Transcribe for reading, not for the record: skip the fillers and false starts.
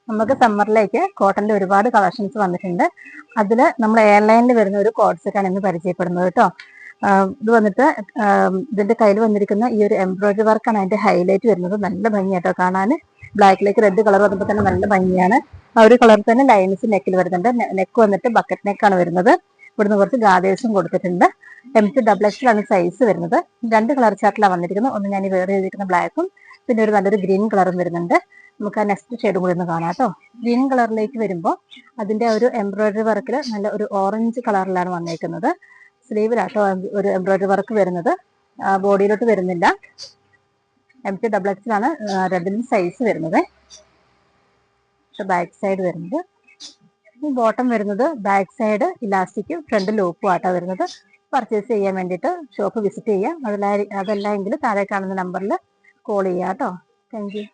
നമുക്ക് സമ്മറിലേക്ക് കോട്ടന്റെ ഒരുപാട് കളക്ഷൻസ് വന്നിട്ടുണ്ട്. അതിൽ നമ്മൾ എയർലൈനിൽ വരുന്ന ഒരു കോഡ് സെറ്റാണ് ഇന്ന് പരിചയപ്പെടുന്നത് കേട്ടോ. ഇത് വന്നിട്ട് ഇതിന്റെ കയ്യിൽ വന്നിരിക്കുന്ന ഈ ഒരു എംബ്രോയിഡറി വർക്കാണ് അതിന്റെ ഹൈലൈറ്റ് വരുന്നത്. നല്ല ഭംഗിയാട്ടോ കാണാൻ. ബ്ലാക്കിലേക്ക് റെഡ് കളർ വന്നപ്പോൾ തന്നെ നല്ല ഭംഗിയാണ്. ആ ഒരു കളർ തന്നെ ലൈൻസ് നെക്കിൽ വരുന്നുണ്ട്. നെക്ക് വന്നിട്ട് ബക്കറ്റ് നെക്കാണ് വരുന്നത്. ഇവിടുന്ന് കുറച്ച് ഗാദേഴ്സും കൊടുത്തിട്ടുണ്ട്. MT XX ആണ് സൈസ് വരുന്നത്. 2 കളർ ചാർട്ടിലാണ് വന്നിരിക്കുന്നത്. ഒന്ന് ഞാൻ വേറെ ചെയ്തിരിക്കുന്ന ബ്ലാക്കും പിന്നെ ഒരു നല്ലൊരു ഗ്രീൻ കളറും വരുന്നുണ്ട്. നമുക്ക് ആ നെക്സ്റ്റ് ഷെയ്ഡും കൂടി ഒന്ന് കാണാം കേട്ടോ. ഗ്രീൻ കളറിലേക്ക് വരുമ്പോൾ അതിന്റെ ഒരു എംബ്രോയിഡറി വർക്കിൽ നല്ല ഒരു ഓറഞ്ച് കളറിലാണ് വന്നേക്കുന്നത്. സ്ലീവിലാട്ടോ ഒരു എംബ്രോയിഡറി വർക്ക് വരുന്നത്. ബോഡിയിലോട്ട് വരുന്നില്ല. MT XX ആണ് രണ്ടിനും സൈസ് വരുന്നത്. ബാക്ക് സൈഡ് വരുന്നത് ബോട്ടം വരുന്നത് ബാക്ക് സൈഡ് ഇലാസ്റ്റിക് ഫ്രണ്ട് ലൂപ്പും ആട്ടോ വരുന്നത്. പർച്ചേസ് ചെയ്യാൻ വേണ്ടിയിട്ട് ഷോപ്പ് വിസിറ്റ് ചെയ്യാം. അതല്ല എങ്കിൽ താഴെ കാണുന്ന നമ്പറിൽ കോൾ ചെയ്യാം കേട്ടോ. Thank you.